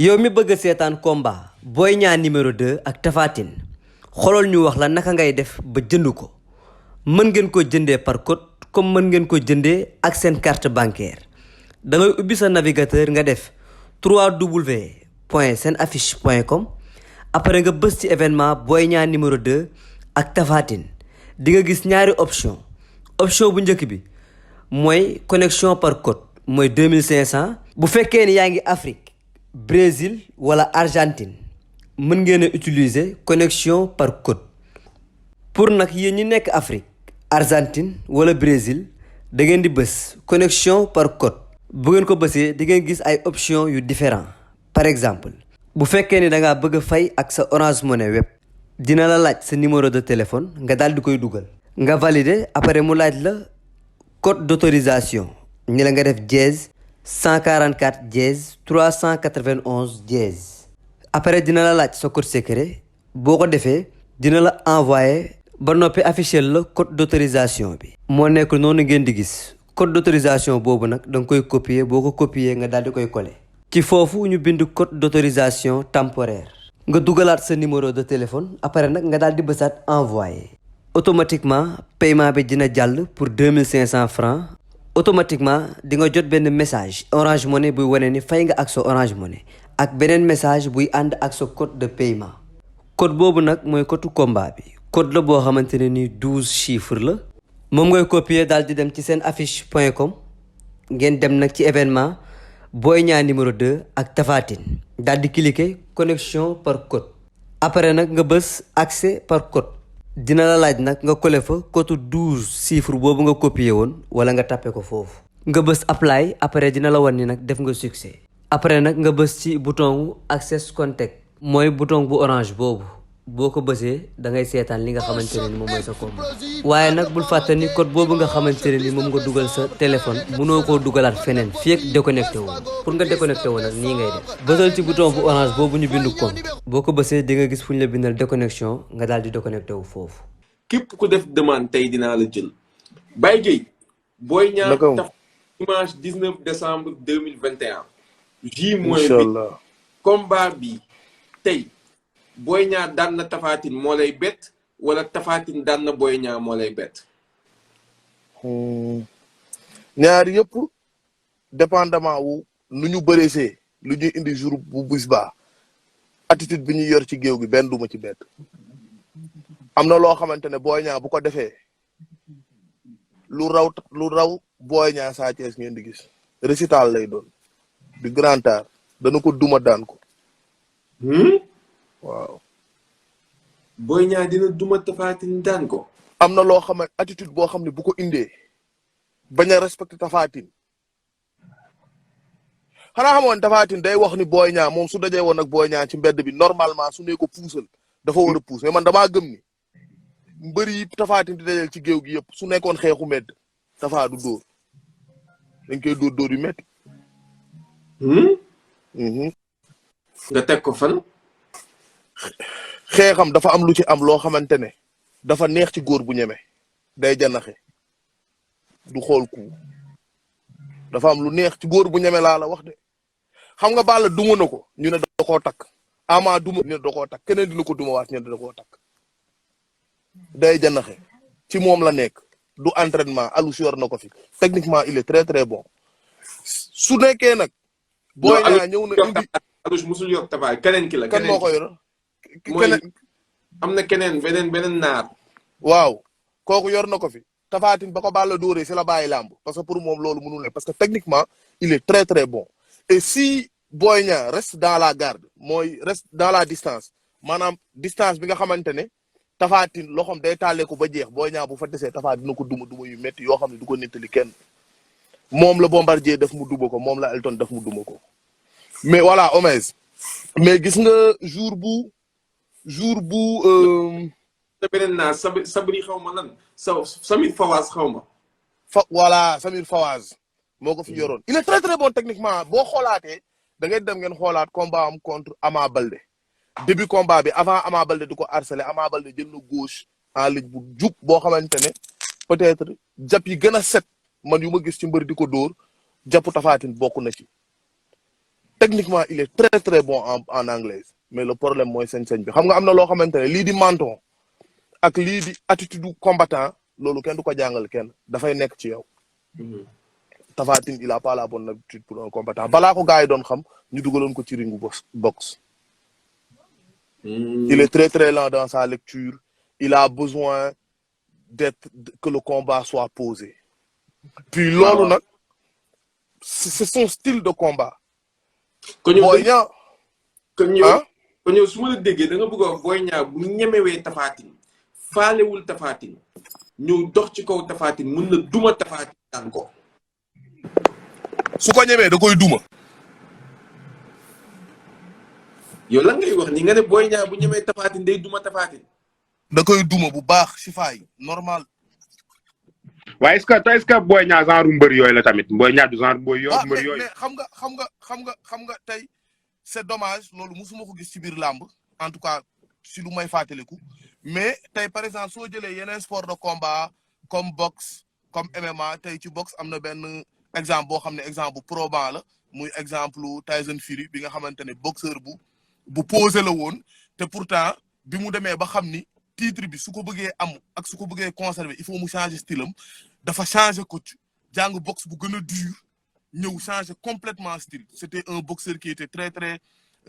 yow mi bëgg seetaan combat Boy Niang numéro 2 ak Tapha Tine xoolal ñu wax la naka ngay def ba jënd ko mën ngeen ko jëndee par code comme mën ngeen ko jëndee ak seen carte bancaire da ngay ubbi sa navigateur nga def www.senaffiche.com après nga bës ci événement Boy Niang numéro 2 ak Tapha Tine di nga gis ñaari option bu njëkk bi mooy connexion par code mooy 2500 bu fekkee ni yaa ngi Afrique Brésil wala Argentine mën ngeen a utiliser connexion par code pour nag yéen ñi nekk Afrique Argentine wala Brésil da ngeen di bës connexion par code bu ngeen ko bësee di ngeen gis ay options yu différent par exemple bu fekkee ni da ngaa bëgg a fay ak sa Orange Money web dina la laaj sa numéro de téléphone nga daal di koy dugal nga valider après mu laaj la code d'autorisation ñi la nga def dièse 144 dièse 391 dièse après dina la laaj sa code secret boo ko defee dina la envoyer ba noppi afficher la code d'autorisation bi moo nekk noonu ngeen di gis code d'autorisation boobu nag da nga koy copier boo ko copier nga daal di koy coller ci foofu ñu bind code d'autorisation temporaire nga dugalaat sa numéro de téléphone après nag nga daal di bësaat envoyer automatiquement paiement bi dina jàll pour 2500 francs automatiquement di nga jot benn message Orange Money buy wane ni fay nga ak sa Orange Money ak beneen message buy ànd ak sa code de paiement code boobu nag mooy code combat bi code la boo xamante ne ni 12 chiffres la moom ngay copier daal di dem ci seen affiche.com ngeen dem nag ci événement Boy Niang numéro 2 ak Tapha Tine daal di cliquer connexion par code après nag nga bës accès par code dina la laaj nag nga coller fa code 12 chiffres boobu nga copier woon wala nga tapé ko foofu nga bës apply après dina la wan ni nag def nga succès après nag nga bës ci bouton access contact mooy bouton bu orange boobu boo ko bësee da ngay seetaan li nga xamante ne ni moom mooy sa combat waaye nag bul fàtte ni code boobu nga xamante ne ni moom nga dugal sa téléphone mënoo koo dugalaat feneen fii ak déconnecté wu pour nga déconnecté wu nag nii ngay def bësal ci bouton bu orange boobu ñu bindu compte boo ko bësee di nga gis fu ñu la bindal déconnexion nga daal di déconnecté wu foofu. képp ku def demande tey dinaa la jël Baye Gueye Boy Niang taf dimanche 19 décembre 2021 inchallah combat bi tey Boy Niang daan na Tapha Tine moo lay bett wala Tapha Tine daan na Boy Niang moo lay bett ñaar yëpp dépendamment wu nu ñu bëreesee lu ñuy indi jour bu bis ba attitude bi ñu yor ci géew gi benn duma ci bett am na loo xamante ne Boy Niang bu ko defee lu raw Boy Niang Sa Thiès ngeen di gis récital lay doon du grand art dana ko duma daan ko waaw Boy Niang dina duma Tapha Tine daan ko am na loo xam ne attitude boo xam ne bu ko indee bañ a respecté Tapha Tine xanaa xamoon Tapha Tine day wax ni Boy Niang moom su dajee woon ak Boy Niang ci mbedd bi normalement su ne ko puusal dafa war a puus mais man damaa gëm ni mbër yi Tapha Tine di dajeel ci géew gi yëpp su nekkoon xeexu medd Tapha du dóor dañ koy dóor yu metti nga teg ko fan xeexam dafa am lu ci am loo xamante ne dafa neex ci góor bu ñeme day janaxe du xool ku dafa am lu neex ci góor bu ñeme laa la wax de xam nga Balla duma na ko ñu ne da koo takk Ama duma ñu ne da koo takk keneen dina ko duma waat ñu ne da koo takk day janaxe ci moom la nekk du entraînement Alou yor na ko fi techniquement il est très très bon su nekkee nag Boy Niang ñëw na indi Alou musul yor Tapha keneen ki la kan moo ko yor keneen am na keneen beneen naar waaw kooku yor na ko fi Tapha Tine ba ko Balla dóoree si la bàyyi làmb parce que pour moom loolu mënul ne parce que techniquement il est très très bon et si Boy Niang reste dans la garde mooy reste dans la distance maanaam distance bi nga xamante ne Tapha Tine loxoom day tàllee ko ba jeex Boy Niang bu fa desee Tapha dina ko duma yu métti yoo xam ne du ko nettali kenn moom la Bombardier def mu duma ko moom la Elton def mu duma ko mais voilà Omez mais gis nga jour bu te beneen naa sabri xaw ma lan Samir Fawaz xaw ma voilà Samir Fawaz moo ko fi yoroon il est très très bon techniquement boo xoolaatee da ngay dem ngeen xoolaat combat am contre Ama Baldé début combat bi avant Ama Baldé di ko harceler Ama Baldé jël na gauche en ligne bu jub boo xamante ne peut-être jàpp yi gën a set man yu ma gis ci mbër di ko dóor jàppu Tapha Tine bokk na ci techniquement il est très très bon en anglais mais le problème mooy sañ-sañ bi xam nga am na loo xamante ne lii di menton ak lii di attitude combattant loolu kenn du ko jàngal kenn dafay nekk ci yow. Tapha Tine il a pas la bonne habitude pour un combattant balaa ko gars yi doon xam ñu dugaloon ko ci ringu boxe. Il est très très lent dans sa lecture il a besoin que le combat soit posé. Puis loolu nag c'est son style de combat. Boy Niang kon ñëw su ma la déggee da nga bëgg a wax Boy Niang bu ñemewee Tapha Tine faalewul Tapha Tine ñëw dox ci kaw Tapha Tine mën na duma Tapha Tine daan ko. su ko ñemee da koy duma. yow lan ngay wax ni nga ne Boy Niang bu ñemee Tapha Tine day duma Tapha Tine. da koy duma bu baax si faay normal. waaye est-ce que Boy Niang genre mbër yooyu la tamit Boy Niang du genre mbër yooyu. mais xam nga tey c'est dommage loolu musuma ko gis ci biir làmb en tout cas si lu may fàttaliku mais tey par exemple soo jëlee yeneen sport de combat comme boxe comme MMA tey ci boxe am na benn exemple boo xam ne exemple bu probant la muy exemple Tyson Fury bi nga xamante ne boxeur bu posé la woon te pourtant bi mu demee ba xam ni titre bi su ko bëggee am ak su ko bëggee conserver il faut mu changer style am dafa changer coach jàng boxe bu gën a dur ñëw changer complètement style c'était un boxeur qui était très très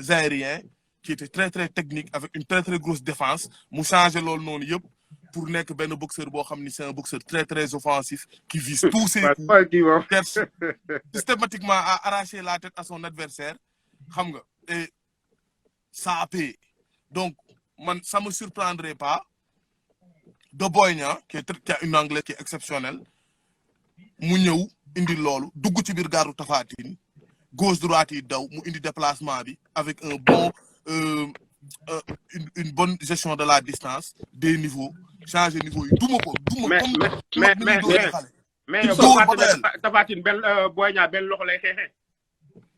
aérien qui était très très technique avec une très très grosse défense mu changer loolu noonu yëpp pour nekk benn boxeur boo xam ni c'est un boxeur très très offensif qui vise tous ses coups cherche systématiquement à arracher la tête à son adversaire xam nga et ça a payé donc man ça me surprendrait pas de Boy Niang qui a une anglais qui est exceptionnelle mu ñëw indi loolu dugg ci biir gaaru Tapha Tine gauche droite yi daw mu indi déplacement bi avec un bon une bonne gestion de la distance des niveaux changer niveau yi duma ko duma mais yow Tapha Tine benn Boy Niang benn loxo lay xeexee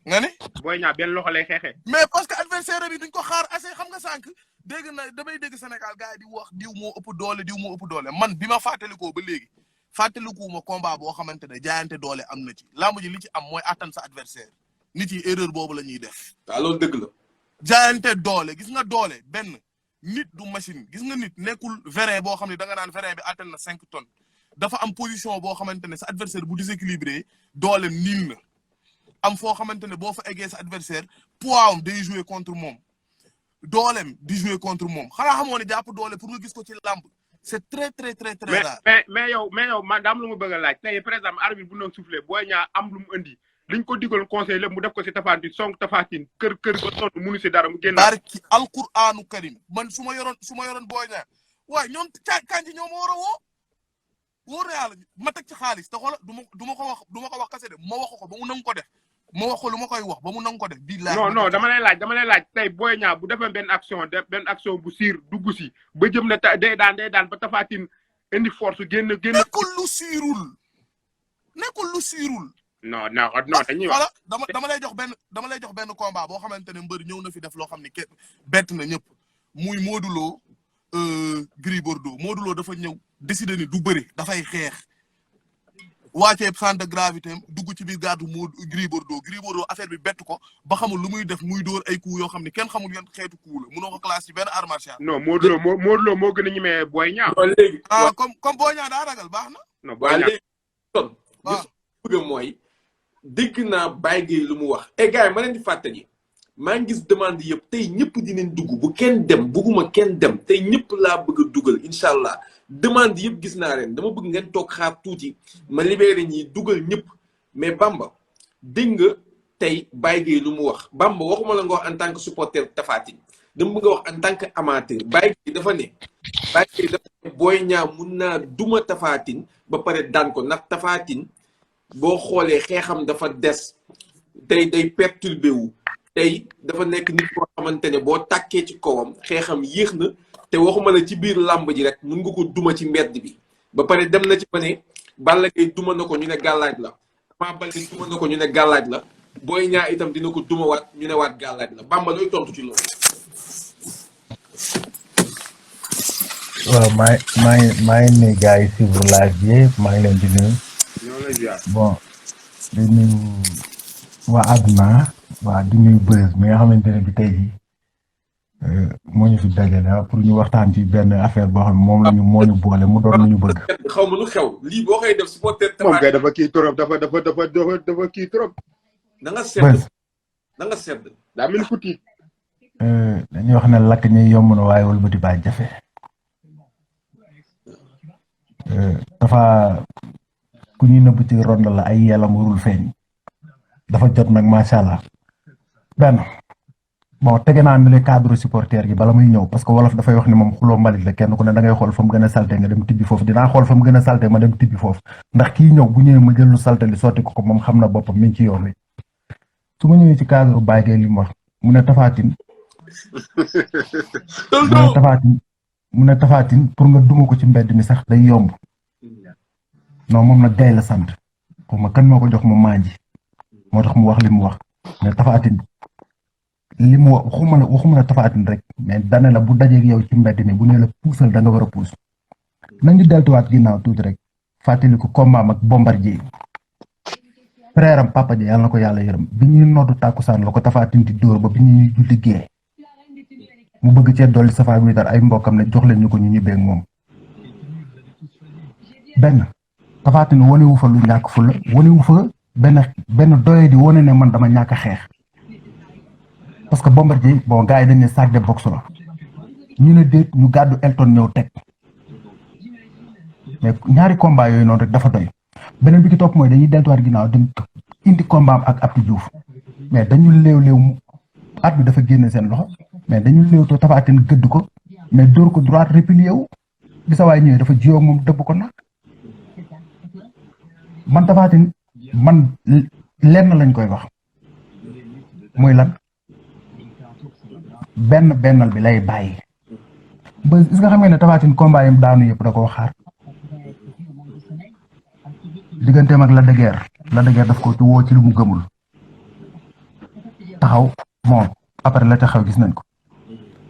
nga ne Boy Niang benn loxo lay xeexee mais parce que adversaire bi duñ ko xaar assez xam nga sànq dégg na damay dégg Sénégal gars yi di wax diw moo ëpp doole man bi ma fàttalikoo ba léegi fàttalikuwuma combat boo xamante ne jaayante doole am na ci lamb ji li ci am mooy attan sa adversaire nit yi erreur boobu la ñuy def. waaw loolu dëgg la. jaayante doole gis nga doole benn nit du machine gis nga nit nekkul vérin boo xam ne da nga naan vérin bi attan na 5 tonnes dafa am position boo xamante ne sa adversaire bu déséquilibré doolem niil na am foo xamante ne boo fa eggee sa adversaire poids am day jouer contre moom doolem di jouer contre moom xanaa xamoo ne jàpp doole pour nga gis ko ci lamb. C'est très très très très rare. mais yow man daam lu ma bëgg a laaj tey par exemple arbitre bu doon soufflé Boy Niang am lu mu indi liñ ko digal conseil lépp mu def ko si Tapha Tine song Tapha Tine kër ba sonn munu si dara mu génn. barki alquranu karim man su ma yoroon Boy Niang waaye ñoom kanji ñoo ma war a wóor na yàlla ma teg ci xaalis te xoola du ma ko wax kase de ma wax ko ba mu nangu ko def ma wax ko lu ma koy wax ba mu nangu ko def. billahi non dama lay laaj tey Boy Niang bu defee benn action bu siir dugg si ba jëm ne day daan ba Tapha Tine indi force génn. nekkul lu siirul. non dañuy wax. voilà dama lay jox benn combat boo xamante ne mbër ñëw na fi def loo xam ne bett na ñëpp muy Modou Lo Gris Bordeaux Modou Lo dafa ñëw décider ni du bëri dafay xeex. wàccee centre de gravité dugg ci biir gardu Gris Bordeaux affaire bi bett ko ba xamul lu muy def muy dóor ay coups yoo xam ne kenn xamul yan xeetu coup la munoo ko classe ci benn art martial. non Modou Lo moo gën a ñemee Boy Niang. léegi comme Boy Niang daa ragal baax na. non Boy Niang léegi kon. bëgg mooy dégg naa Baye Gueye lu mu wax. gars yi ma leen di fàttali maa ngi gis demande yëpp tey ñëpp dinañ dugg bu kenn dem bugguma kenn dem tey ñëpp laa bëgg a dugal incha allah. demande yëpp gis naa leen dama bëgg ngeen toog xaar tuuti ma libéré ñi dugal ñëpp mais Bamba dégg nga tey Baye Gueye lu mu wax Bamba waxuma la nga wax en tant que supporter Tapha Tine dama bëgg a wax en tant que amateur Baye Gueye dafa ne Boy Niang mun naa duma Tapha Tine ba pare daan ko ndax Tapha Tine boo xoolee xeexam dafa des tey day perturbé wu tey dafa nekk nit koo xamante ne boo tàkkee ci kawam xeexam yéex na te waxuma la ci biir làmb ji rek mun nga ko duma ci mbedd bi ba pare dem na ci ba ne Balla Gaye duma na ko ñu ne gàllaaj la Ama Baldé duma na ko ñu ne gàllaaj la Boy Niang itam dina ko duma waat ñu ne waat gàllaaj la Bamba looy tontu ci loolu. waaw maa ngi ne gars yi suivre live bi yëpp maa ngi leen di nuyu. bon di nuyu waa àdduna waaw di nuyu Beuz mi nga xamante ne bi tey jii moo ñu fi dajale pour ñu waxtaan ci benn affaire boo xam ne moom la ñu moo ñu boole mu doon lu ñu bëgg. xaw ma lu xew lii boo koy def supporter moom Tapha kay dafa kii trop dafa kii trop. da nga sedd Beuz da nga sedd. daa mel ni ku tiit. dañuy wax ne lakk ñuy yomb na waaye wala bëti baa jafe. dafa ku ñuy nëbb ci rond la ay yelam warul feeñ. dafa jot nag macha allah. benn bon tege naa ne le cadre supporter gi bala muy ñëw parce que wolof dafay wax ne moom xuloo mbalit la kenn ku ne da ngay xool fa mu gën a salte nga dem tibbi foofu dinaa xool fa mu gën a salte ma dem tibbi foofu ndax kii ñëw bu ñëwee ma jël lu salte li sotti ko moom xam na boppam mi ngi ci yoon wi su ma ñëwee ci cadre Baye Gueye li mu wax mu ne Tapha Tine mu ne Tapha Tine pour nga duma ko ci mbedd mi sax day yomb non moom nag Gaye la sant xaw ma kan moo ko jox ma maaji moo tax mu wax li mu wax mais Tapha Tine li mu wax waxuma la Tapha Tine rek mais dane la bu dajeeg yow ci mbedd mi bu ne la puusal da nga war a puus nañu deltuwaat ginnaaw tuuti rek fàttali ko combat ak Bombardier frère am Papa Dia yàlla na ko yàlla yërëm bi ñuy noddu tàkkusaan la ko Tapha Tine di dóor ba bi ñuy julli gee mu bëgg cee dolli safa bi ay mbokkam ne jox leen ñu ko ñu ñibbeeg moom benn Tapha Tine wane wu fa lu ñàkk fu la wane wu fa benn doye di wane ne man dama ñàkk a xeex parce que Bombardier bon gars yi dañ ne sac de boxe la ñu ne déet ñu gàddu Elton ñëw teg mais ñaari combat yooyu noonu rek dafa doy beneen bi ci topp mooy dañuy deltuwaat ginnaaw dem indi combat am ak Abdou Diouf mais dañu léew at bi dafa génne seen loxo mais dañu léew to Tapha Tine gëdd ko mais dóor ko droite replié wu bi sa waay ñëwee dafa jiyoo moom dëbb ko nag man Tapha Tine man lenn lañ koy wax muy lan bennal bi lay bàyyi ba gis nga xam nga ne Tapha Tine combat yi daanu yëpp da koo xaar digganteem ak Lac de Guiers daf ko ci woo ci lu mu gëmul taxaw bon après la taxaw gis nañ ko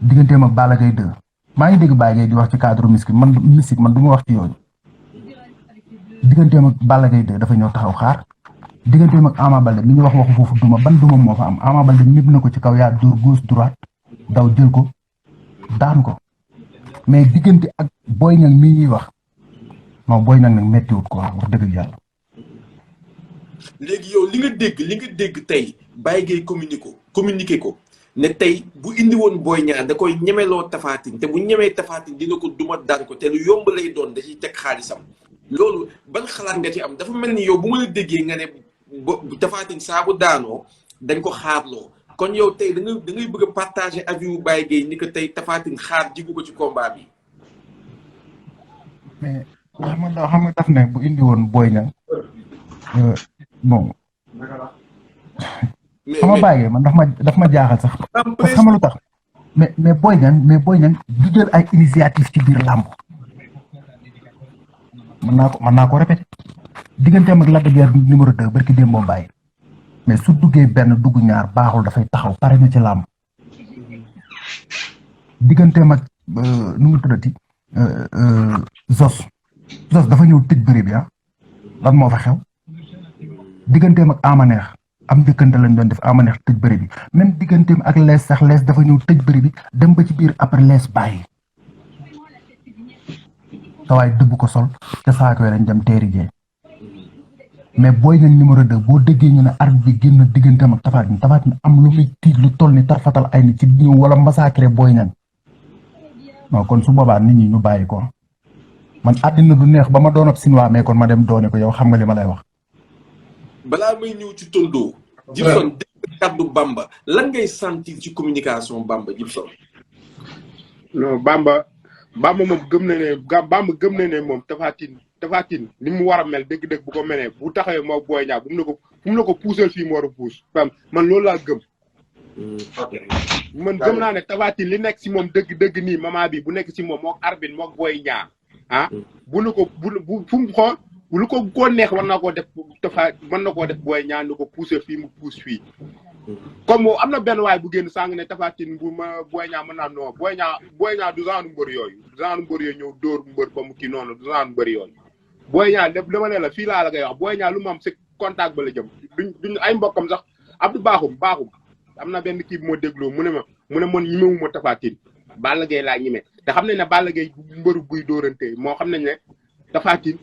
digganteem ak Balla Gaye 2 maa ngi dégg Baye Gaye di wax ci cadre mystique man du ma wax ci yooyu digganteem ak Balla Gaye 2 dafa ñëw taxaw xaar digganteem ak Ama Baldé mi ñu wax waxu foofu duma ban duma moo fa am Ama Baldé nib na ko ci kaw yaa dóor gauche droite daw jël ko daan ko mais diggante ak Boy Niang mii ñuy wax non Boy Niang nag méttiwut quoi wax dëgg yàlla. léegi yow li nga dégg tey Baye Gueye communiqué ko ne tey bu indi woon Boy Niang da koy ñemeloo Tapha Tine te bu ñemee Tapha Tine dina ko duma daan ko te lu yomb lay doon da ciy teg xaalisam loolu ban xalaat nga ci am dafa mel ni yow bu ma la déggee nga ne Tapha Tine saa bu daanoo dañ ko xaarloo kon yow tey da ngay bëgg a partager avis wu Baye Gueye ni que tey Tapha Tine xaar jigu ko ci combat bi. mais xam nga daf ne bu indi woon Boy Niang bon. xam nga Baye Gueye man daf ma jaaxal sax. parce que xam nga lu tax mais Boy Niang du jël ay initiative ci biir làmb. mën naa ko répété digganteem ak Lac de Guiers numéro 2 barki démboo Mbaye mais su duggee benn dugg ñaar baaxul dafay taxaw pare na ci làmb digganteem ak nu mu tuddati Zos dafa ñëw tëj bëri bi lan moo fa xew digganteem ak Amaneex am njëkkante lañ doon def Amaneex tëj bëri bi même digganteem ak lees sax lees dafa ñëw tëj bëri bi dem ba ci biir après lees bàyyi tawaay dëbb ko sol ca saako yi lañ dem teeri jee mais Boy Niang numéro 2 boo déggee ñu ne arbitre bi génn digganteem ak Tapha Tine am lu muy tiit lu toll ni tarfatal ay ni ci ñëw wala massacré Boy Niang non kon su boobaa nit ñi ñu bàyyi ko man àddina du neex ba ma doon ab Sinwaa mais kon ma dem doone ko yow xam nga li ma lay wax. balaa may ñëw ci Tonto. Djibson dégg kaddu Bamba lan ngay sentir ci communication Bamba Djibson. non Bamba moom gëm na ne moom Tapha Tine ni mu war a mel dëgg-dëgg bu ko menee bu taxawee moo Boy Niang bu mu la ko puusal fii mu war a puus man loolu laa gëm. man gëm naa ne Tapha Tine li nekk si moom dëgg nii mama bi bu nekk si moom mook arbitre mook Boy Niang bu nu ko bu fu mu xool lu ko neex war na koo def mën na koo def Boy Niang ni ko puusal fii mu puus fii. comme moom am na benn waay bu génn sàng ne Tapha Tine bu ma Boy Niang mën naa non Boy Niang du genre mbër yooyu ñëw dóor mbër ba mu kii noonu du genre mbër yooyu. Boy Niang lépp dama ne la fii laa la koy wax Boy Niang lu mu am si contact ba la jëm duñ ay mbokkam sax Abdou baaxum am na benn kii bi moo dégloo mu ne man ñemewuma Tapha Tine Balla Gaye laa ñeme te xam nañ ne Balla Gaye mbëru buy dóorante moo xam nañ ne Tapha Tine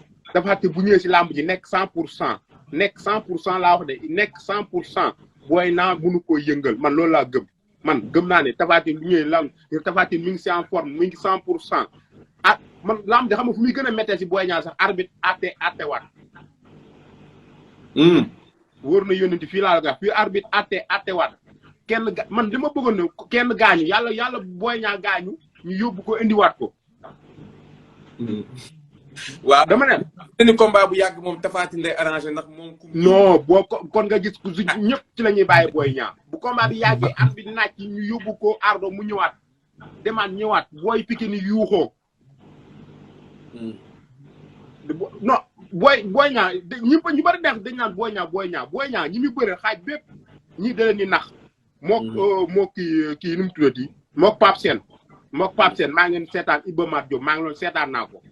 bu ñëwee si làmb ji nekk 100% nekk 100% laa wax de nekk 100% booy naa mënu koo yëngal man loolu laa gëm man gëm naa ne Tapha Tine bu ñëwee làmb Tapha Tine mi ngi si en forme mi ngi 100% ah man làmb ji xam nga fu muy gën a méttee si Boy Niang sax arbitre atte waat wóor na yónnenti fii laa la ga fii arbitre atte waat man li ma bëggoon ne kenn gaañu yàlla Boy Niang gaañu ñu yóbbu ko indiwaat ko waaw dama ne ni combat bu yàgg moom Tapha Tine lay arrangé ndax moom non boo kon nga gis ku ñëpp ci la ñuy bàyyi Boy Niang bu combat bi yàggee arbitre naaj yi ñu yóbbu ko ardo mu ñëwaat demaat ñëwaat booy Pikine yuuxoo non Boy Niang ñu bari neex dañ naan Boy Niang ñi muy bëre xaaj bépp ñii da leen di nax moo kii nu mu tuddati mook Pape Sène maa ngi leen seetaan Iba Mar Diop maa ngi loon seetaan naa ko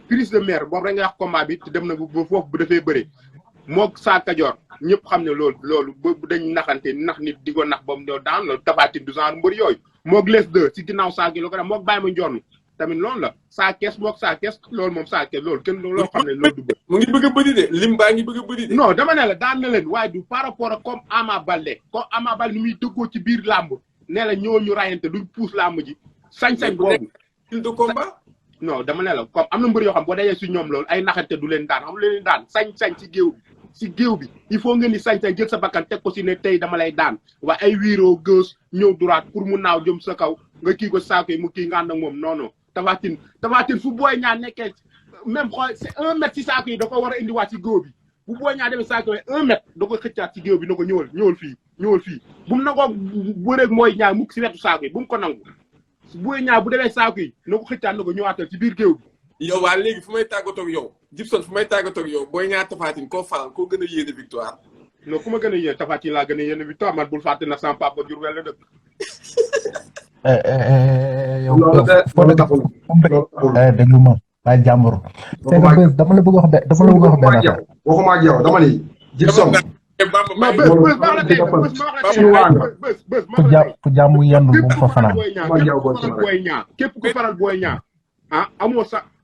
prise de mer boobu rek nga wax combat bi te dem na ba foofu bu defee bëre mook Sa Kajoor ñëpp xam ne loolu ba dañ naxante nax nit di ko nax ba mu ñëw daan la Tapha Tine du genre mbër yooyu mook les deux si ginnaaw saa gi la ko def mook Baye Ma Ndione tamit loolu la saa kees mook saa kees loolu moom saa kees loolu kenn loo xam ne loolu du bëri mu ngi bëgg a bëri de lim baa ngi bëgg a bëri de non dama ne la daan na leen waaye du par rapport ak comme Ama Baldé ni muy dëggoo ci biir làmb ne la ñëw ñu rayante duñ puus làmb ji sañ-sañ boobu il de combat non dama ne la comme am na mbër yoo xam boo dajee si ñoom loolu ay naxante du leen daan xam leen daan sañ-sañ si géew bi il faut nga ni sañ-sañ jël sa bakkan teg ko si ne tey dama lay daan waaye ay wiiroo gauche ñëw droite pour mu naaw jëm sa kaw nga kii ko saako yi mu kii nga ànd ak moom non Tapha Tine fu Boy Niang nekkee même xool c'est 1 mètre si saako yi da ko war a indiwaat si géew bi bu Boy Niang demee saako yi 1 mètre da ko xëccaat si géew bi na ko ñëwal fii bu mu nangoo bëreeg mooy ñaar mukk si wetu saako yi bu mu ko nangu Boy Niang bu demee saako yi na ko xëccaat na ko ñëwaatal si biir géew bi yow waa léegi fu may tàggatoo ak yow Djibson fu may tàggatoo ak yow Boy Niang Tapha Tine koo faral koo gën a yéene victoire non ku ma gën a yéene Tapha Tine laa gën a yéene victoire man bul fàtte na sama papa Diourbel la dëkk déglu ma waaye jàmbur c'est que bés dama la bëgg wax benn affaire waxuma ak yow dama ni Djibson ku jàmm yendu bu mu fa fanaan képp ku faral Boy Niang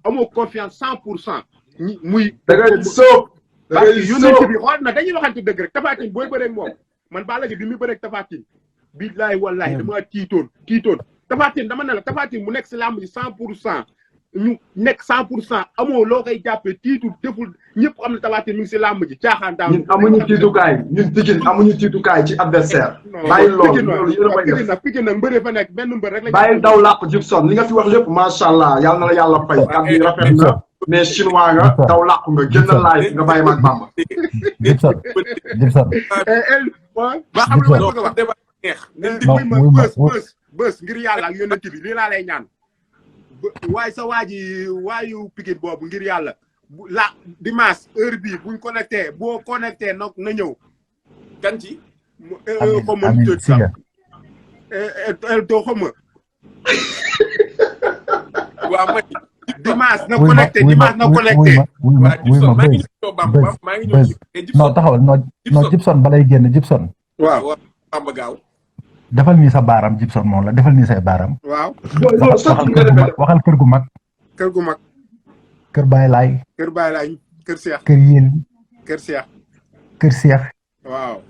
amoo confiance 100% muy da ngay sóob parce que yónnent bi xool na dañuy waxante dëgg rek Tapha Tine booy bëreeg moom man Balla Gaye bi muy bëreeg Tapha Tine billahi wallahi dama tiitoon Tapha Tine dama ne la Tapha Tine mu nekk si làmb ji 100% ñu nekk 100% amoo loo koy jàppee tiitu deful ñëpp xam ne Tapha Tine mi ngi si làmb ji caaxaan daaw ñun amuñu tiitukaay ñun Pikine amuñu tiitukaay ci adversaire bàyyi loolu yéen a koy def Pikine nag mbëree fa nekk benn mbër rek la bàyyi daw làq Djibson li nga fi wax lépp macha allah yàlla na la yàlla fay kàddu yi rafet na mais chinois nga daw làq nga génn laay nga bàyyi maag Bamba Djibson ba xam lu ma bëgg a wax bës ngir yàlla ak yónnent bi lii laa lay ñaan waaye sa waayu Pikine boobu ngir yàlla la dimanche heure bii buñ connecté boo connecté na ñëw kan ci amiin siga doo xam waaw man dimanche na connecté maa ngi ñëw non taxawal non Djibson balay génn Djibson waaw Bamba gaaw defal nii sa baaram Djibson moom la defal nii say baaram waaw waxal kër gu mag kër Baye Laay kër Cheikh kër Yéli kër Cheikh waaw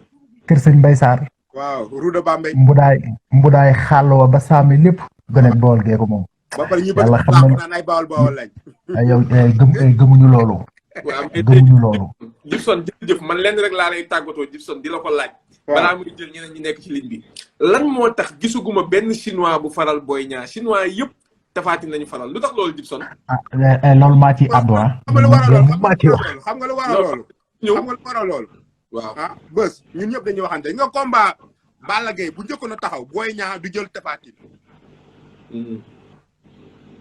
kër sëñ Mbay Sarr waaw Rouda Bambey mbudaay xàlloo ba saami lépp gone bool geeku moom ba pare ñu yàlla xam na naan ay bawol lañ ay yow gëmuñu loolu gëmuñu loolu Djibson jërëjëf man lenn rek laa lay tàggatoo Djibson di la ko laaj balaa muy jël ñeneen ñi nekk ci ligne bi lan moo tax gisuguma benn chinois bu faral Boy Niang chinois yëpp Tapha Tine lañu faral lu tax loolu Djibson loolu maa ci àddu xam nga lu waral loolu waaw bés ñun ñëpp dañuy waxante nga combat Balla Gaye bu njëkkoon a taxaw Boy Niang du jël Tapha Tine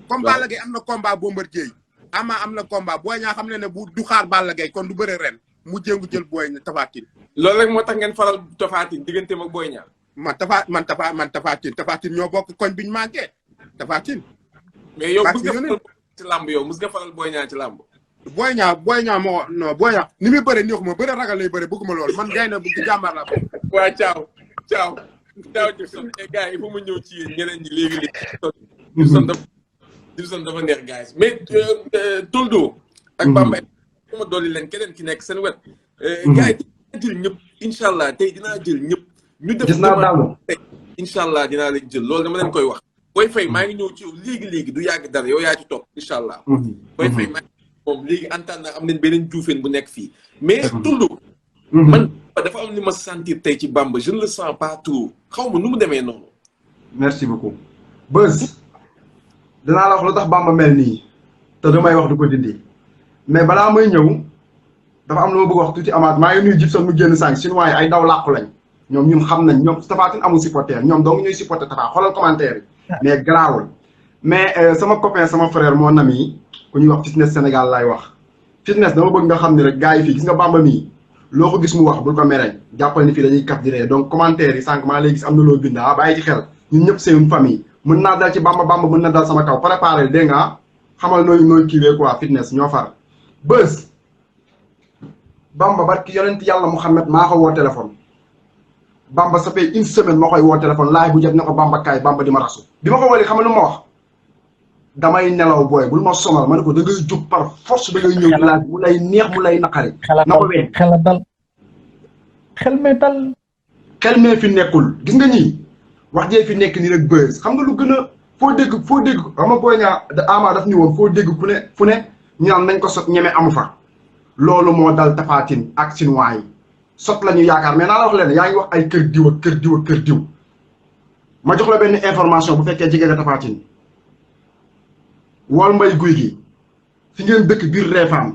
comme Balla Gaye am na combat Bombardier Ama am na combat Boy Niang xam ne bu du xaar Balla Gaye kon du bëre ren mu jéngu jël Boy Niang Tapha Tine loolu rek moo tax ngeen faral Tapha Tine digganteem ak Boy Niang Tapha Tine ñoo bokk koñ biñu manqué Tapha Tine mais yow mus nga faral ci làmb yow mus nga faral Boy Niang ci làmb Boy Niang moo non Boy Niang ni muy bëre neexuma bëre ragal lay bëre bëgguma loolu man gay na bu jàmbaar la waa ciao ciao Dixon gars yi il faut ma ñëw ci yéen ñeneen ñi léegi-léegi Dixon dafa neex gars yi mais Toldo ak Bamba ma dolli leen keneen ki nekk seen wet gars yi dinaa jël ñëpp incha allah tey dinaa jël ñëpp ñu def tey incha allah dinaa leen jël loolu dama leen koy wax Boy Faye maa ngi ñëw ci yow léegi-léegi du yàgg dara yow yaa ci topp incha allah Boy Faye maa ngi moom léegi antaan naa am nañ beneen juufeen bu nekk fii mais Toldo man dafa am li ma sentir tey ci Bamba je ne le sens pas trop xaw ma nu mu demee noonu. merci beaucoup. Beuz dinaa la wax lu tax Bamba mel nii te damay wax du ko dindi mais balaa may ñëw dafa am lu ma bëgg wax tuuti amaat maa ngi nuyu Gibson mu génn sànq chinois yi ay daw làqu lañ ñoom ñun xam nañ ñoom Tapha Tine amul supporter ñoom donc ñuy supporter Tapha xoolal commentaire yi mais garaawul mais sama copain sama frère mon ami ku ñuy wax Fitness Sénégal laay wax Fitness dama bëgg nga xam ne rek gars yi fii gis nga Bamba mii loo ko gis mu wax bul ko mereñ jàppal ni fii dañuy kaf di ree donc commentaire yi sànq maa lay gis am na loo bind bàyyi ci xel ñun ñëpp c'est une famille mën naa dal ci Bamba mën na dal sama kaw préparé dégg nga xamal nooy kiiwee quoi Fitness ñoo far Beuz Bamba barki yonent yàlla Mouhamed maa ko woo téléphone Bamba ça fait une semaine ma koy woo téléphone laaj bu jot ne ko Bamba kaay Bamba di ma rasu bi ma ko woolee xam nga lu ma wax damay nelaw booy bul ma sonal ma ne ko da ngay jóg par force da ngay ñëw di laaj mu lay neex mu lay naqari. na ko wee xel dal xel mee dal. xel mee fi nekkul gis nga ñii wax jee fi nekk nii rek Beuz xam nga lu gën a foo dégg xam nga booy ñaa Ama daf ni woon foo dégg fu ne ñu naan nañ ko sot ñeme amu fa. loolu moo dal Tapha Tine ak chinois yi sot la ñu yaakaar mais naa la wax leen yaa ngi wax ay kër diw ak kër diw ak kër diw ma jox la benn information bu fekkee jege nga Tapha Tine wol mbay guy gi fi ngeen dëkk biir Réfane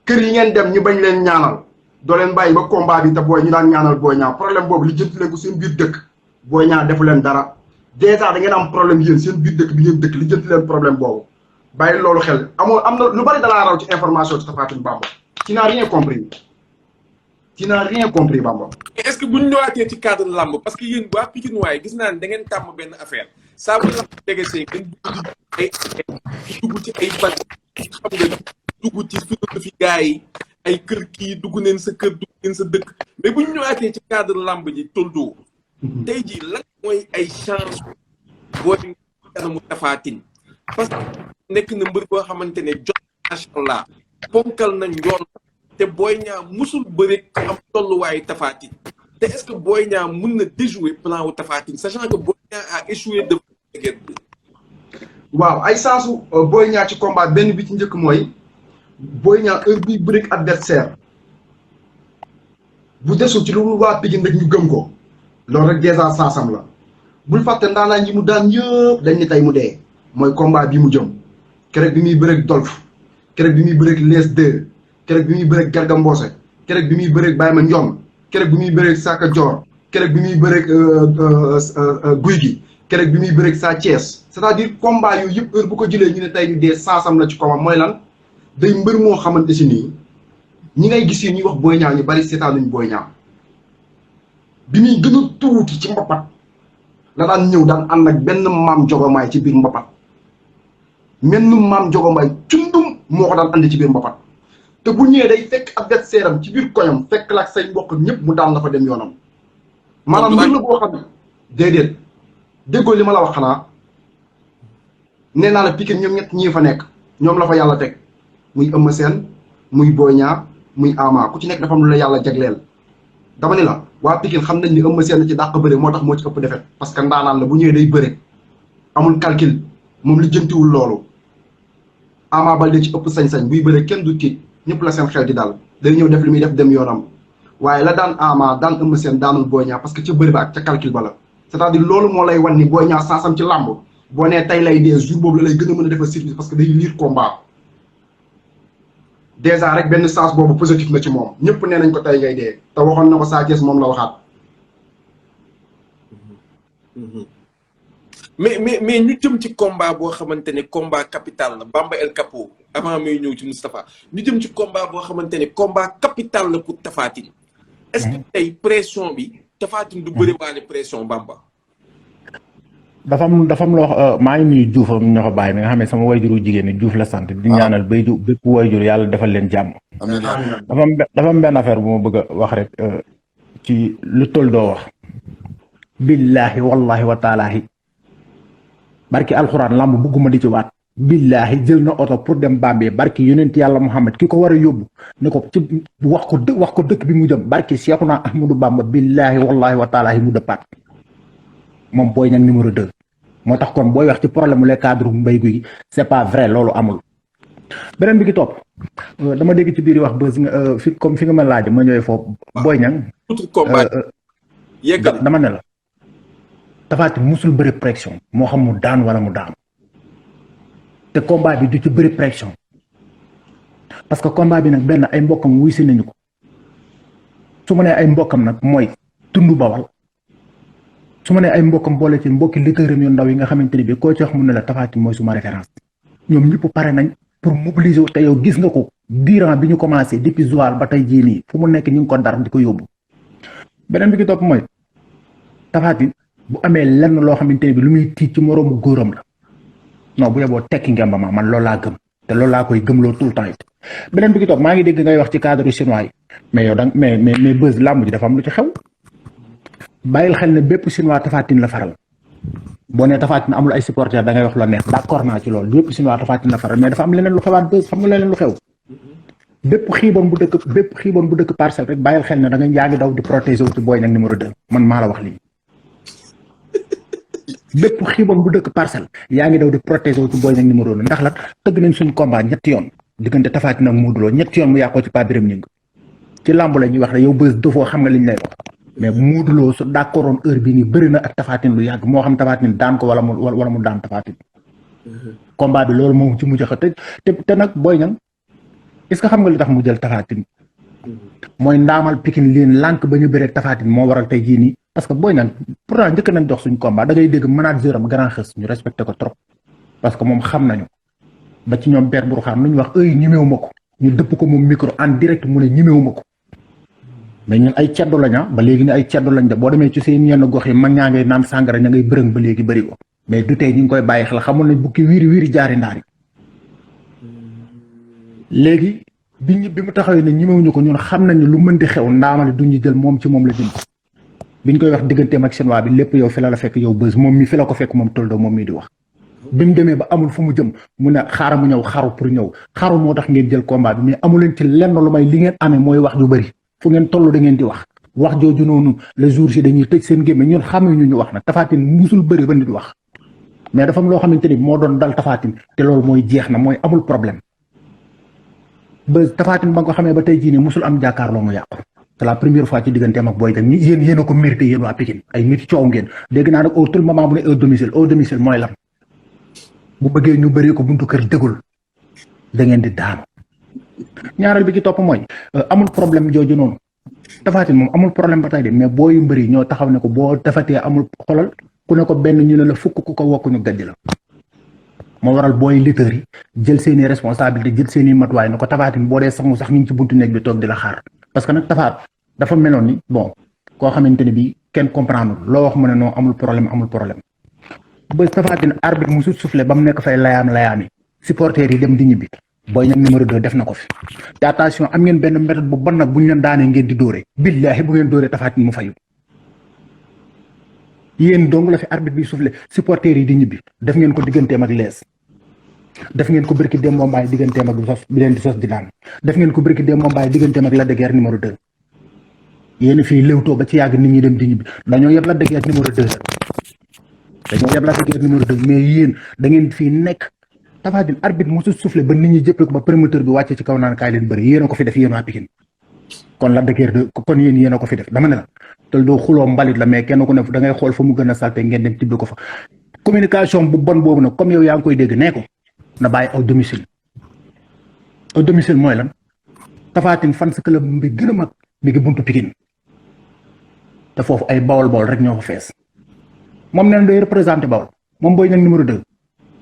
kër yi ngeen dem ñu bañ leen ñaanal doo leen bàyyi ba combat bi te booy ñu daan ñaanal Boy Niang problème boobu li jënti leen ko seen biir dëkk Boy Niang defu leen dara dèjà da ngeen am problème yéen seen biir dëkk bi ngeen dëkk li jënti leen problème boobu bàyyi loolu xel am na lu bari dalaa raw ci information ci Tapha Tine Bamba tu n'as rien compris Bamba. est-ce que bu ñu ñëwaatee ci cadre lamb parce que yéen waa Pikine waaye gis naa ne da ngeen tàmm benn affaire saa bu lamb jege see ngeen dugg ci ay ban xam nga dugg ci philosophie gars yi ay kër kii dugg neen sa kër dugg neen sa dëkk mais bu ñu ñëwaatee ci cadre lamb ji Toldo tey jii lan mooy ay chance booy kanamu Tapha Tine parce que nekk na mbër boo xamante ne jot macha allah ponkal na njool te Boy Niang musul bëri am tolluwaayu Tapha Tine te est-ce que Boy Niang mën na déjouer plan wu Tapha Tine sachant que Boy Niang a échoué de guerre. waaw ay sensu Boy Niang ci combat benn bi ci njëkk mooy Boy Niang heure buy bëri adversaire bu desul ci lu waa Pikine rek ñu gëm ko loolu rek dèjà sansam la bul fàtte ndaanaan yi mu daan yëpp dañ ni tey mu dee mooy combat bi mu jëm keroog bi muy bëreeg Dolf keroog bi muy bëreeg Les 2 keroog bi muy bëreeg Garga Mbossé keroog bi muy bëreeg Baye Mandione keroog bi muy bëreeg Saka Dior keroog bi muy bëreeg Guy gi keroog bi muy bëreeg Sa Thiès c'est-à-dire combat yooyu yëpp heure bu ko jëlee ñu ne tey ñu dee sansam la ci combat mooy lan day mbër moo xamante si nii ñi ngay gis yi ñuy wax Boy Niang ñu bari seetaanuñ Boy Niang bi muy gën a tuuti ci mbapat la daan ñëw daan ànd ak benn maam jogomaay ci biir mbapat menn maam jogomaay cundum moo ko daan andi ci biir mbapat te bu ñëwee day fekk adversaire am ci biir koñam fekk la ak say mbokk ñëpp mu daan la fa dem yoonam maanaam mbir la boo xam ne déedéet déggoo li ma la wax xanaa nee naa la Pikine ñoom ñett ñii fa nekk ñoom la fa yàlla teg muy Eumeu Sène muy Boy Niang muy Ama ku ci nekk dafa am lu la yàlla jagleel dama ni la waa Pikine xam nañ ni Eumeu Sène ci dàq bëre moo tax moo ci ëpp defet parce que ndaanaan la bu ñëwee day bëre amul calcul moom li jëntiwul loolu Ama Baldé ci ëpp sañ-sañ buy bëre kenn du tiit ñëpp la seen xel di dal day ñëw def li muy def dem yoonam waaye la daan Ama daan Eumeu Sène daanul Boy Niang parce que ca bëri ba ak ca calcul ba la c'est-à-dire loolu moo lay wan ni Boy Niang sansam ci làmb boo nee tey lay dee jour boobu la lay gën a mën a defal service parce que day lire combat déjà rek benn sens boobu positif na ci moom ñëpp nee nañ ko tey ngay dee te waxoon na ko Sa Thiès moom la waxaat. mais ñu jëm ci combat boo xamante ne combat capital la Bamba El Capo avant muy ñëw ci Moustapha ñu jëm ci combat boo xamante ne combat capital la pour Tapha Tine est-ce que tey pression bi Tapha Tine du bëri waale pression Bamba. dafa am loo maa ngi nuyu Diouf am ñoo ko bàyyi mi nga xam ne sama wayjuru jigéen ñi Diouf la sant di ñaanal bépp wayjur yàlla defal leen jàmm. dafa am benn affaire bu ma bëgg a wax rek ci lu toll doo wax billahi wallahi wa taalahi barki alxuraan lamb bugguma di ci waat billahi jël na oto pour dem Bambey barki yonent yàlla Muhammad ki ko war a yóbbu ne ko ci wax ko dëkk bi mu jëm barki Seexuna Ahmadu Bamba billahi wallahi wa taalahi mu dëppaat moom Boy Niang numéro 2 moo tax kon booy wax ci problème mu les cadres Mbaye Gouy Gui c'est pas vrai loolu amul. beneen bi ki topp dama dégg ci biir wax bës nga fi nga ma laaj ma ñëwee foofu Boy Niang dama ne la Tapha Tine musul bëri pression moo xam mu daan wala mu daan te combat bi du ci bëri pression parce que combat bi nag benn ay mbokkam wuy si nañu ko su ma nee ay mbokkam nag mooy tundu Bawal su ma nee ay mbokkam boole ci mbokki littëram yu ndaw yi nga xamante ni bi koo ci wax mu ne la Tapha Tine mooy suma référence ñoom ñëpp pare nañ pour mobiliser wu te yow gis nga ko durant bi ñu commencé depuis Joal ba tey jii nii fu mu nekk ñu ngi ko dar di ko yóbbu beneen bi ki topp mooy Tapha Tine bu amee lenn loo xamante ne bi lu muy tiit ci moroomu góoram la non bu yeboo tekki ngemba ma man loolu laa gëm te loolu laa koy gëmloo tout le temps it beneen bi ki topp maa ngi dégg ngay wax ci cadre chinois yi mais yow dang mais buzz làmb ji dafa am lu ci xew bàyyil xel ne bépp chinois Tapha Tine la faral boo nee Tapha Tine amul ay supporters da ngay wax la neex d'accord naa ci loolu bépp chinois Tapha Tine la faral mais dafa am leneen lu xewaat buzz xam nga leneen lu xew bépp xiiboon bu dëkk parcelle rek bàyyil xel ne da nga yaa ngi daw di protéger wu ci Boy Niang numéro 2 man maa la wax lii bépp xiiboon bu dëkk parcelle yaa ngi daw di protéger wu ci Boy Niang numéro 2 ndax la tëgg nañ suñ combat ñetti yoon diggante Tapha Tine ak Modou Lo ñetti yoon mu yàqoo ci Pape Birame Ngingue ci làmb la ñuy wax ne yow bës dafoo xam nga liñ lay wax mais Modou Lo su d'accordoon heure bi nii bëri na ak Tapha Tine lu yàgg moo xam Tapha Tine daan ko wala mu daan Tapha Tine combat bi loolu moom ci mujj a te nag Boy Niang est-ce que xam nga li tax mu jël Tapha Tine mooy ndaamal Pikine leen lànk ba ñu bëree Tapha Tine moo waral tey jii nii parce que Boy Niang pourtant njëkk nañ dox suñ combat da ngay dégg manager am grand xës ñu respecté ko trop parce que moom xam nañu ba ci ñoom Père Bourkhane lu ñu wax ñemewu ma ko ñu dëpp ko moom micro en direct mu ne ñemewu ma ko mais ñun ay ceddo lañ ba léegi ne ay ceddo lañ de boo demee ci seen yenn gox yi mag ñaa ngay naan sàngara ña ngay bërëng ba léegi bëri ko mais du tey ñu ngi koy bàyyi xel xamul nañ bukki wiiri jaari ndaari léegi bi mu taxawee ne ñemewuñu ko ñun xam nañ ne lu mën di xew ndaamale duñu jël moom ci moom la jëm biñ koy wax digganteem ak chinois bi lépp yow fi la fekk yow bës moom mi fi la ko fekk moom toldo moom mii di wax bi mu demee ba amul fu mu jëm mu ne xaaral mu ñëw xaru pour ñëw xaru moo tax ngeen jël combat bi mais amu leen ci lenn lu may li ngeen amee mooy wax ju bëri fu ngeen toll da ngeen di wax jooju noonu le jour si dañuy tëj seen gémme ñun xamuñu ñu wax nag Tapha Tine musul bëri ba nit wax mais dafa am loo xamante ni moo doon dal Tapha Tine te loolu mooy jeex na mooy amul problème ba Tapha Tine ba nga ko xamee ba tey jii nii musul am jàkkaarloo mu yàqu c'est la première fois ci digganteem ak Boy Niang yéen a ko mérité yéen waa Pikine ay nit coow ngeen dégg naa nag au tout moment bu ne au domicile mooy lan bu bëggee ñu bëree ko buntu kër dëggul da ngeen di daanu ñaareel bi ci topp mooy amul problème jooju noonu Tapha Tine moom amul problème ba tey de mais booyu mbëri ñoo taxaw ne ko boo defatee amul xolal ku ne ko benn ñu ne la fukk ku ko wokk ñu gàjj la moo waral booy lutteurs yi jël seeni responsabilité jël seeni matuwaay ne ko Tapha Tine boo dee sangu sax ñu ngi ci buntu néeg bi toog di la xaar parce que nag Tapha dafa meloon ni bon koo xamante ne bi kenn comprendre loo wax mu ne non amul problème ba Tapha Tine arbitre mu soufflé ba mu nekk fay layaami supporters yi dem di ñibbi Boy Niang numéro 2 def na ko fi te attention am ngeen benn méthode bu bon nag bu ñu leen daanee ngeen di dóore billaahi bu ngeen dóoree Tapha Tine mu fayu yéen dong la fi arbitre bi soufflé supporters yi di ñibbi def ngeen ko digganteem ak lees def ngeen ko birki Demba Mbaye digganteem ak sos bi leen di sos di daan def ngeen ko birki Demba Mbaye digganteem ak Lac de Guiers numéro 2 yéen fii léewtoo ba ci yàgg nit ñi dem di ñibbi dañoo yeb Lac de Guiers numéro 2 dañoo yeb Lac de Guiers numéro 2 mais yéen da ngeen fii nekk Tapha Tine arbitre mosu soufflé ba nit ñi jëppee ko ba promoteur bi wàcce ci kaw naan kaay leen bëri yéen a ko fi def yéen waa Pikine kon Lac de Guiers kon yéen a ko fi def dama ne la te doo xuloo mbalit la mais kenn ku ne da ngay xool fa mu gën a salte ngeen dem tibbi ko fa communication bu bon boobu nag comme yow yaa ngi koy dégg nee ko na bàyyi au domicile mooy lan Tapha Tine fan sa club bi gën a mag mi ngi buntu Pikine te foofu ay bawol rek ñoo fa fees moom nee na day représenté bawol moom Boy Niang numéro 2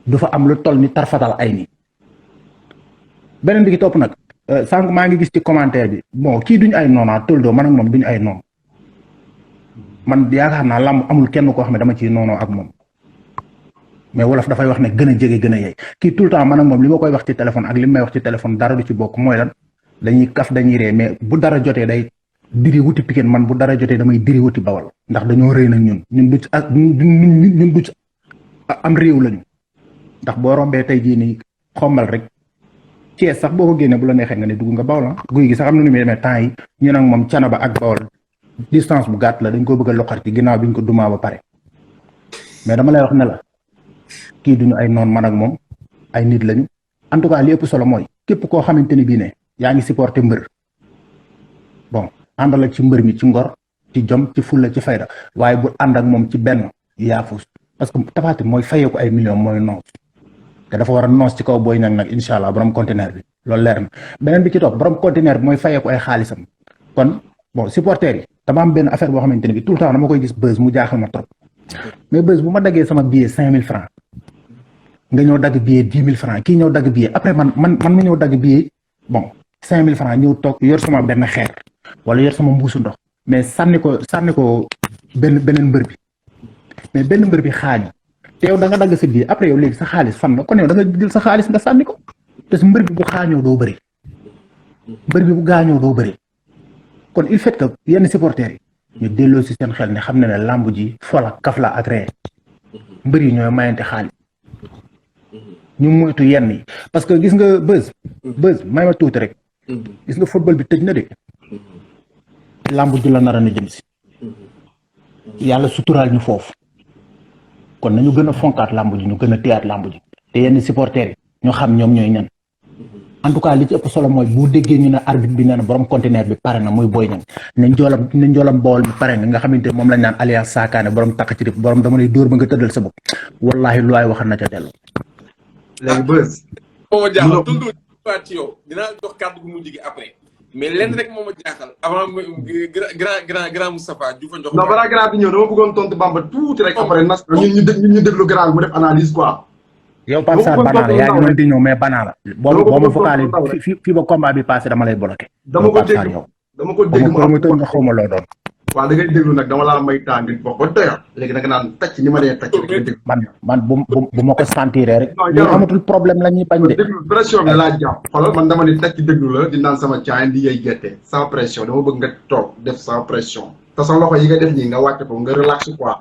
du fa am lu toll ni tarfatal ay ni beneen bi ki topp nag sànq maa ngi gis ci commentaire bi bon kii duñu ay noona toldo man ak moom duñu ay noon man yaakaar naa làmb amul kenn koo xam ne dama ciy noonoo ak moom mais wolof dafay wax ne gën a jege gën a yey kii tout le temps man ak moom li ma koy wax ci téléphone ak li may wax ci téléphone dara du ci bokk mooy lan dañuy kaf dañuy ree mais bu dara jotee day diri wuti Pikine man bu dara jotee damay diri wuti Bawol ndax dañoo rëy nag ñun du ci ñun du ci am réew lañu ndax boo rombee tey jii nii xombal rek Thiès sax boo ko génnee bu la neexee nga ne dugg nga Bawol guy gi sax am na nu muy demee temps yi ñu nag moom Canaba ak Bawol distance bu gàtt la dañ ko bëgg a loqar ci ginnaaw bi ñu ko dumaa ba pare mais dama lay wax ne la kii duñu ay noon man ak moom ay nit lañu en tout cas li ëpp solo mooy képp koo xamante ni bii ne yaa ngi supporté mbër bon àndal ak ci mbër mi ci ngor ci jom ci fulla ci fayda waaye bu ànd ak moom ci benn yaafus parce que Tapha Tine mooy fayee ko ay millions mooy noos te dafa war a noos ci kaw Boy Niang nag incha allah borom conteneur bi loolu leer na beneen bi ci topp borom conteneur bi mooy fayee ko ay xaalisam kon bon supporters yi dama am benn affaire boo xamante ne bi tout le temps dama koy gis buzz mu jaaxal ma trop mais buzz bu ma daggee sama billet 5000 francs nga ñëw dagg billet 10 000 francs kii ñëw dagg billet après man ma ñëw dagg billet bon 5000 francs ñëw toog yor sama benn xeer wala yor sama mbuusu ndox mais sànni ko beneen mbër bi mais benn mbër bi xaañu te yow da nga dagg sa billet après yow léegi sa xaalis fan la kon yow da nga jël sa xaalis nga sànni ko te su mbër bi bu xaañoo doo bëri mbër bi bu gaañoo doo bëri kon il fait que yenn supporters yi ñu delloo si seen xel ne xam ne ne làmb ji fola kaf la ak ree mbër yi ñooy mayante xaalis ñu moytu yenn yi parce que gis nga buzz may ma tuuti rek gis nga football bi tëj na de làmb ji la nar a na jëm si yàlla suturaal ñu foofu kon nañu gën a fonkaat làmb ji ñu gën a téyaat làmb ji te yenn supporters yi ñu xam ñoom ñooy ñan en tout cas li ci ëpp solo mooy bu déggee ñu ne arbitre bi nee na borom conteneur bi pare na muy Boy Niang ne njoolam Bawol bi pare nga xamante ne moom lañ naan alias saakaane borom takk ci rib borom dama lay dóor ba nga tëddal sa bopp wallahi lu waay waxal na ca dellu léegi buzz. moo ma jaaxal tontu ci yow dinaa jox kàddu gu mujj gi après mais lenn rek moo ma jaaxal avant grand Moustapha Diouf jox. non balaa grand bi ñëw dama bëggoon tontu Bamba tuuti rek après nas ñu déglu grand bi mu def analyse quoi. yow Pape Sarr banaa la yaa ngi doon di ñëw mais banaa la boo ma vocalé fii ba combat bi passé dama lay bloqué. dama ko dégg promoteur nga xaw ma loo doon. waaw da ngay déglu nag dama laa may temps ngi bokk ba doyal léegi nag naan tàcc ni ma dee tàcc rek nga déglu. man bu ma ko sentiree rek. ñu amatul problème la ñuy bañ de. déglu pression bi laa jàpp xoolal man dama ni tàcc déglu la di naan sama caay di yey gerte sans pression dama bëgg nga toog def sans pression te sa loxo yi nga def nii nga wàcc ko nga relax quoi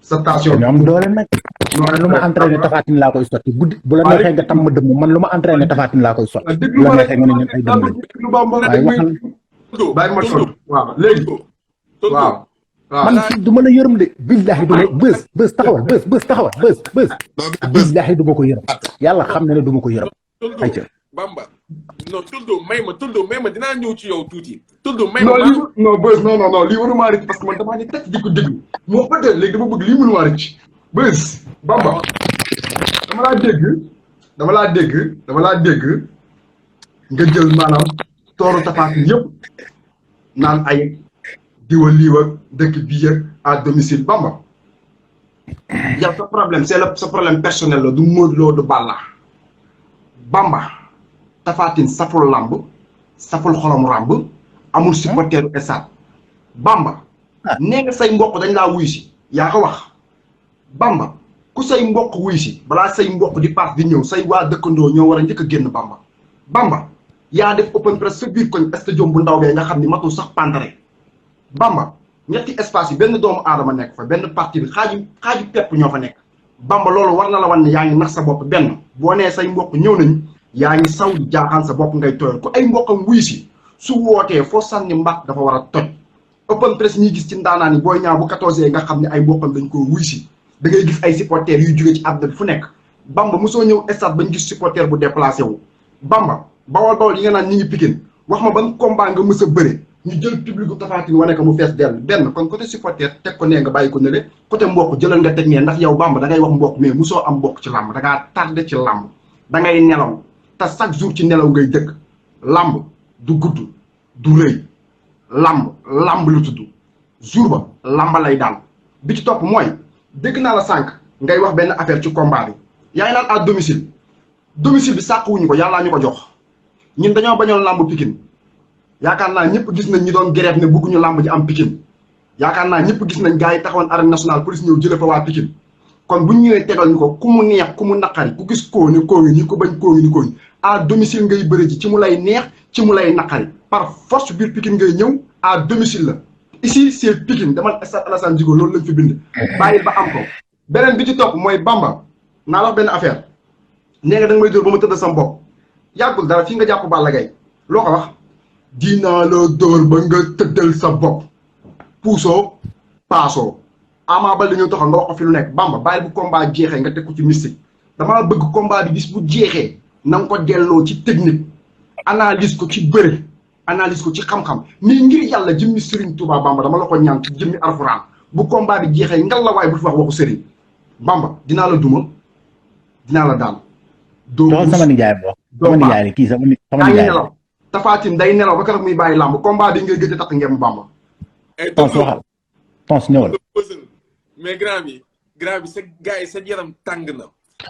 sa tension ñu am doole nag. man lu ma entraîné Tapha Tine laa koy sotti guddi bu la neexee nga tam ma dëmm man lu ma entraîné Tapha Tine laa koy sotti bu la neexee nga ne ñun ay dëmm lañ waaye waxal bàyyi ma tontu waaw léegi waaw man fii du ma la yërëm de billahi du ma bës taxawal bës taxawal bës billahi du ma ko yërëm yàlla xam na ne du ma ko yërëm ay ca Bamba non Tuldo may ma dinaa ñëw ci yow tuuti Tuldo may ma non bës non lii waruma rëcc parce que man damaa ne teg di ko déglu moo ko dee léegi dama bëgg lii mënuma rëcc bës Bamba dama laa dégg nga jël maanaam tooru Tapha Tine yëpp naan ay diwa liiwa dëkk bii yëg à domicile Bamba yow sa problème sa problème personnel la du Modou Lo du Balla Bamba Tapha Tine saful lamb saful xolom ramb amul supporteru esat Bamba nee nga say mbokk dañ laa wuy si yaa ko wax Bamba ku say mbokk wuy si balaa say mbokk di paas di ñëw say waa dëkkandoo ñoo war a njëkk a génn Bamba yaa def open press sa biir koñ stade bu ndaw bee nga xam ni matul sax pantare Bamba ñetti espace yi benn doomu aadama nekk fa benn parti bi xaaju pepp ñoo fa nekk Bamba loolu war na la wan ne yaa ngi nax sa bopp benn boo nee say mbokk ñëw nañ yaa ngi saw di jaaxaan sa bopp ngay tooyal ku ay mbokkam wuy si su wootee foo sànni mbaat dafa war a toj open press ñuy gis ci ndaanaan yi Boy Niang bu 14 nga xam ne ay mbokkam dañ ko wuy si da ngay gis ay supporters yuy jóge ci àdduna bi fu nekk Bamba mosoo ñëw stade bañ gis supporter bu déplacé wu Bamba bawol yi nga naan ñi ngi Pikine wax ma ban combat nga mës a bëre ñu jël public bu Tapha Tine wane ko mu fees dell benn kon côté supporter teg ko nee nga bàyyi ko nële côté mbokk jëlal nga teg nee ndax yow Bamba da ngay wax mbokk mais mosoo am mbokk ci làmb da ngaa tardé ci làmb da ngay nelaw te chaque jour ci nelaw ngay dëkk làmb du gudd du rëy làmb lu tudd jour ba làmba lay daal bi ci topp mooy dégg naa la sànq ngay wax benn affaire ci combat bi yaa ngi naan à domicile bi sàkkuwuñu ko yàllaa ñu ko jox ñun dañoo bañoon làmb Pikine yaakaar naa ñëpp gis nañ ñi doon grève ne bëgguñu làmb ji am Pikine yaakaar naa ñëpp gis nañ gars yi taxawoon arène nationale police ñëw jële fa waa Pikine kon bu ñu ñëwee tegal ñu ko ku mu neex ku mu naqari ku gis koo ni koo ngi nii ku bañ koo ngi ni koo ngi à domicile ngay bëri ji ci mu lay neex ci mu lay naqari par force biir Pikine ngay ñëw à domicile la ici c'est Pikine demal stade Alassane Djigo loolu lañ fi bind bàyyil ba am ko beneen bi ci topp mooy Bamba naa la wax benn affaire nee nga da nga may dóor ba ma tëdd sama bopp yàggul dara fii nga jàpp Balla Gaye loo ko wax dinaa la dóor ba nga tëddal sa bopp puusoo paasoo Ama Baldé ñëw taxaw nga wax ko fi lu nekk Bamba bàyyil bu combat jeexee nga teg ko ci mystique damaa bëgg combat bi bis bu jeexee na nga ko delloo ci technique analyse ko ci bëre analyse ko ci xam-xam nii ngir yàlla jëmmi Serigne Touba Bamba dama la ko ñaan ci jëmmi Alxuraan bu combat bi jeexee ngal la waay bu fi wax waxu Serigne Bamba dinaa la duma dinaa la daal. doo sama nijaay boo sama nijaay la kii sama nijaay nelaw Tapha Tine day nelaw ba keroog muy bàyyi làmb combat bi ngay gëj a takk ngeen Bamba. Tons waxal Tons ñëwal. mais grand bi sa gars yi sa yaram tàng na.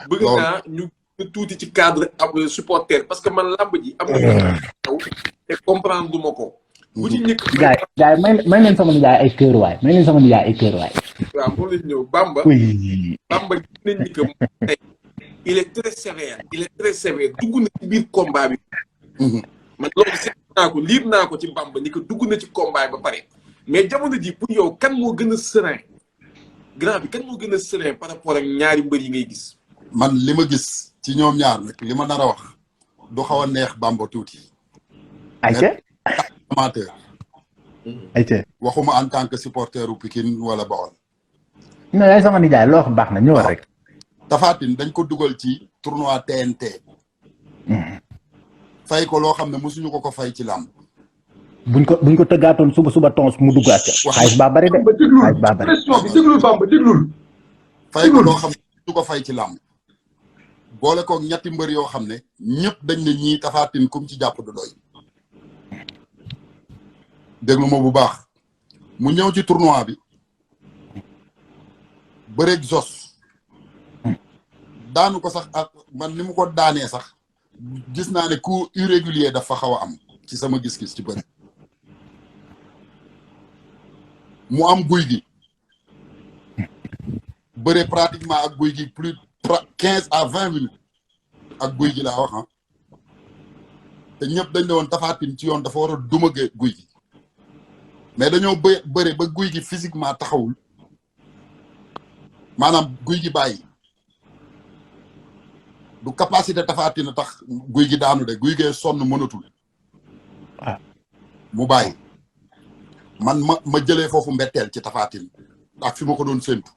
bëgg naa ñu tuuti ci cadre ab supporter parce que man làmb ji am na te comprendre du ma ko. bu ci ñëkk gaay may leen sama nijaay ay kër waay may leen sama nijaay ay kër waay. waaw moom lañ ñëw Bamba. Bamba gis nañ ni que tey il est très sévère dugg na ci biir combat bi. man loolu seet naa ko liir naa ko ci Bamba ni que dugg na ci combat ba pare mais jamono ji pour yow kan moo gën a serein grand bi kan moo gën a serein par rapport ak ñaari mbër yi ngay gis. man li ma gis ci ñoom ñaar nag li ma nar a wax du xaw a neex Bamba tuuti. ayca amateur. ayca waxuma en tant que supporter u Pikine wala Bawol. non yaay sama nijaay loo wax baax na ñëwal rek. Tapha Tine dañ ko dugal ci tournoi TNT. fay ko loo xam ne mosuñu ko fay ci làmb. buñ ko tëggaatoon suba Tons mu duggaat ca. xaalis baa bari de xaalis baa bari. déglul Bamba déglul. fay ko loo xam ne mosuñu ko fay ci làmb. boole koog ñetti mbër yoo xam ne ñëpp dañ ne ñii Tapha Tine kum ci jàpp du doy. déglu ma bu baax mu ñëw ci tournoi bi bëreeg Zos daanu ko sax ak man ni mu ko daanee sax gis naa ne coup irrégulier dafa xaw a am ci sama gis-gis ci bëri mu am guy gi bëre pratiquement ak guy gi plus 15 à 20 minutes ak guy gi laa wax te ñëpp dañ ne woon Tapha Tine ci yoon dafa war a duma guy gi mais dañoo bëre ba guy gi physiquement taxawul maanaam guy gi bàyyi du capacité Tapha Tine tax guy gi daanu de guy gee sonn mënatul mu bàyyi man ma jëlee foofu mbetteel ci Tapha Tine ak fi ma ko doon séntu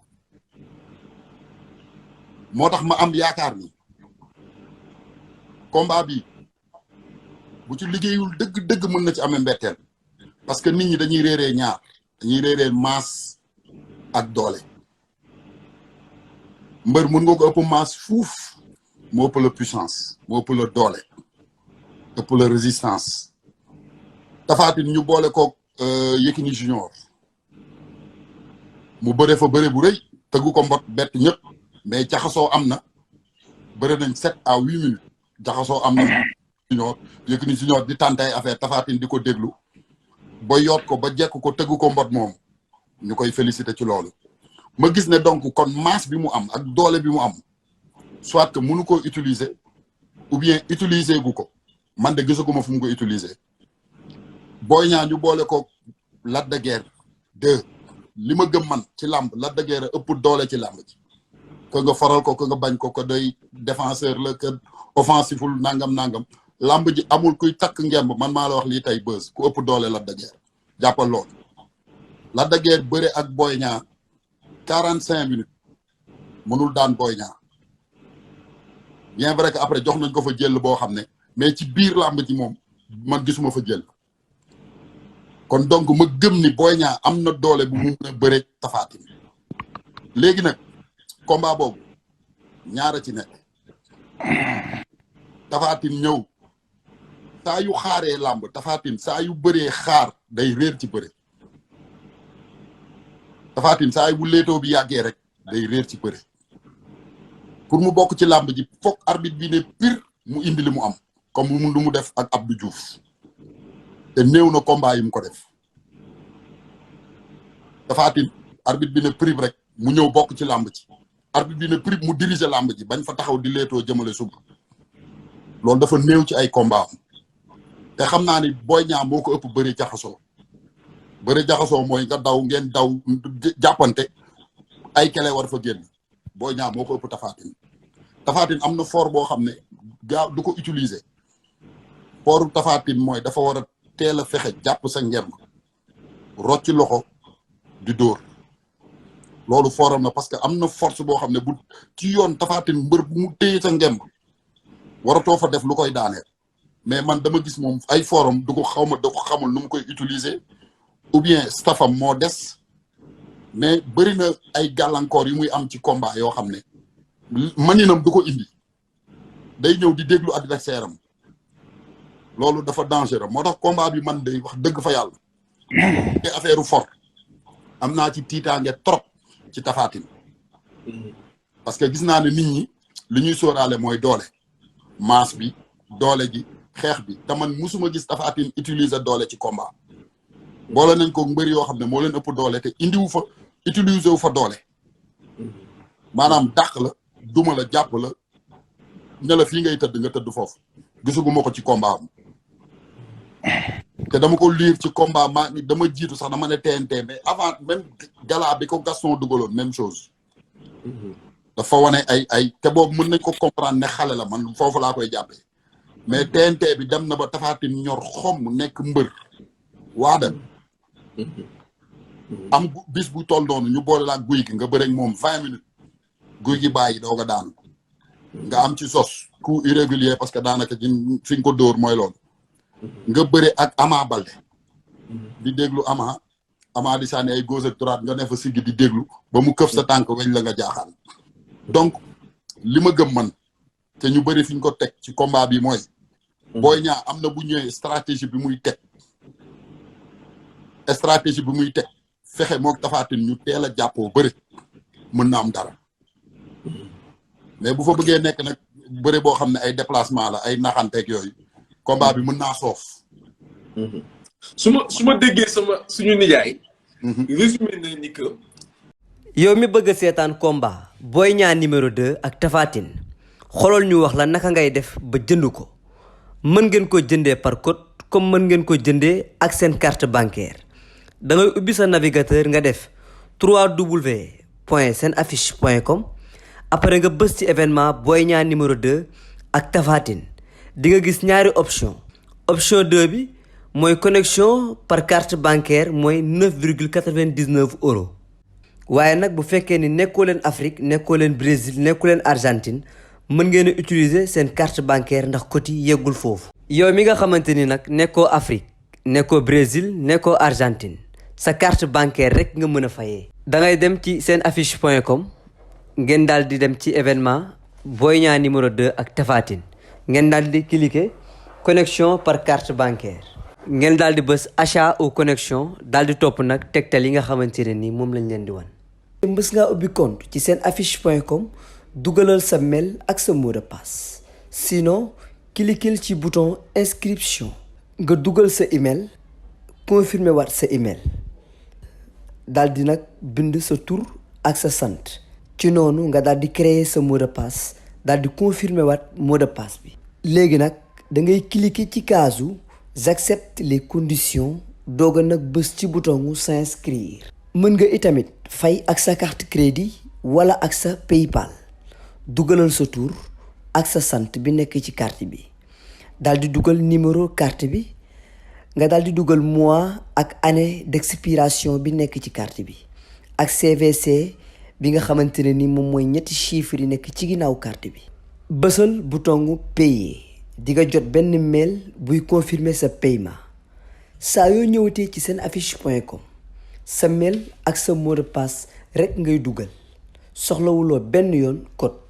moo tax ma am yaakaar ni combat bi bu ci liggéeyul dëgg mën na ci amee mbetteel parce que nit ñi dañuy réeree ñaar dañuy réeree masse ak doole mbër mën nga ko ëpp masse fuuf moo ëpp la puissance moo ëpp la doole ëpp la résistance Tapha Tine ñu boole koog Yékini Junior mu bëre fa bëre bu rëy tëggu ko mbot bett ñëpp mais jaxasoo am na bëre nañ 7 à 8 minutes jaxasoo am na Junior Yékini Junior di tàntay affaire Tapha Tine di ko déglu ba yoot ko ba jekk ko tëggu ko mbot moom ñu koy félicité ci loolu ma gis ne donc kon masse bi mu am ak doole bi mu am soit que mënu ko utiliser ou bien utiliser gu ko man de gisaguma fu mu ko utiliser Boy Niang ñu boole ko Lac de Guiers 2 li ma gëm man ci làmb Lac de Guiers ëpp doole ci làmb ji que nga faral ko que nga bañ ko que doy défenseur la que offensiful nangam làmb ji amul kuy takk ngemb man maa la wax lii tey bës ku ëpp doole Lac de Guiers jàppal loolu Lac de Guiers bëre ak Boy Niang 45 minutes mënul daan Boy Niang bien vrai que après jox nañ ko fa jël boo xam ne mais ci biir làmb ji moom man gisuma fa jël kon donc ma gëm ni Boy Niang am na doole bu mun a bëre Tapha Tine léegi nag combat boobu ñaara ci nekk Tapha Tine ñëw saa yu xaaree làmb Tapha Tine saa yu bëree xaar day réer ci bëre Tapha Tine saa yu bu leetoo bi yàggee rek day réer ci bëre pour mu bokk ci làmb ji foog arbitre bi ne pire mu indi li mu am comme lu mu def ak Abdou Diouf te néew na combat yi mu ko def Tapha Tine arbitre bi ne prime rek mu ñëw bokk ci làmb ci arbitre bi ne prime mu diriger làmb ji bañ fa taxaw di leetoo jëmale suba loolu dafa néew ci ay combat am te xam naa ni Boy Niang moo ko ëpp bëri jaxasoo bëre jaxasoo mooy nga daw ngeen daw jàppante ay kele war fa génn Boy Niang moo ko ëpp Tapha Tine am na fort boo xam ne gaaw du ko utiliser fortu Tapha Tine mooy dafa war a teel a fexe jàpp sa ngemb rocci loxo di dóor loolu foram na parce que am na force boo xam ne bu ci yoon Tapha Tine mbër bu mu téye sa ngemb waratoo fa def lu koy daaneel mais man dama gis moom ay forum du ko xawma da ko xamul nu mu koy utiliser ou bien staffam moo des mais bëri na ay gàllankoor yu muy am ci combat yoo xam ne maninam du ko indi day ñëw di déglu adversaire am loolu dafa dangereux moo tax combat bi man day wax dëgg fa yàlla te affaire fort am naa ci tiitaange trop ci Tapha Tine parce que gis naa ne nit ñi li ñuy sóoraale mooy doole masse bi doole ji xeex bi te man musuma gis Tapha Tine utiliser doole ci combat boole nañ ko mbër yoo xam ne moo leen ëpp doole te indiwu fa utiliser wu fa doole maanaam dàq la duma la jàpp la ne la fii ngay tëdd nga tëdd foofu gisuguma ko ci combat am te dama ko lire ci combat dama jiitu sax dama ne TNT mais avant même gala bi ko Gaston dugaloon même chose dafa wane ay te boobu mën nañ ko comprendre ne xale la man foofu laa koy jàppee mais TNT bi dem na ba Tapha Tine ñor xom nekk mbër waada am bis bu toll noonu ñu boole la guy gi nga bëre ak moom 20 minutes guy gi bàyyi doog a daan nga am ci sos coup irrégulier parce que daanaka ci fi nga ko dóor mooy loolu nga bëre ak Ama Baldé di déglu Ama di sànni ay gauche ak droite nga ne fa siggi di déglu ba mu këf sa tànk weñ la nga jaaxaan donc li ma gëm man te ñu bëri fi ñu ko teg ci combat bi mooy Boy Niang am na bu ñëwee stratégie bi muy teg fexe mook Tapha Tine ñu teel a jàppoo bëri mën na am dara mais bu fa bëggee nekk nag bëri boo xam ne ay déplacement la ay naxanteeg yooyu combat bi mën naa soof su ma déggee suñu nijaay résumé na ni que yow mi bëgg a seetaan combat Boy Niang numéro 2 ak Tapha Tine xoolal ñu wax la naka ngay def ba jënd ko mën ngeen ko jëndee par code comme mën ngeen ko jëndee ak seen carte bancaire da ngay ubbi sa navigateur nga def www.senaffiche.com après nga bës ci événement Boy Niang numéro 2 ak Tapha Tine di nga gis ñaari option 2 bi mooy connexion par carte bancaire mooy 9,99 euros waaye nag bu fekkee ni nekkoo leen Afrique nekkoo leen Brésil nekkoo leen Argentine mën ngeen a utiliser seen carte bancaire ndax côté yeggul foofu. yow mi nga xamante ni nag nekkoo Afrique nekkoo Brésil nekkoo Argentine sa carte bancaire rek nga mën a fayee. da ngay dem ci senaffiche.com ngeen daal di dem ci événement Boy Niang numéro 2 ak Tapha Tine ngeen daal di cliquer connexion par carte bancaire. ngeen daal di bës achat ou connexion daal di topp nag tegtal yi nga xamante ne ni moom lañ leen di wan. mbës ngaa ubbi compte ci senaffiche.com dugalal sa mail ak sa mot de passe sinon cliquer ci bouton inscription nga dugal sa email confirmer waat sa email daal di nag bind sa tur ak sa sant ci noonu nga daal di créer sa mot de passe daal di confirmer waat mot de passe bi. léegi nag da ngay cliquer ci kaasu j'accepte les conditions doog a nag bës ci bouton s'inscrire. mën nga itamit fay ak sa carte crédit wala ak sa PayPal dugalal sa tur ak sa sant bi nekk ci carte bi daal di dugal numéro carte bi nga daal di dugal mois ak année d'expiration bi nekk ci carte bi ak CVC bi nga xamante ne ni moom mooy ñetti chiffres yi nekk ci ginnaaw carte bi. bësal bouton payer di nga jot benn mail buy confirmer sa paiement saa yoo ñëwatee ci senaffiche.com sa mail ak sa mot de passe rek ngay dugal soxlawuloo benn yoon code.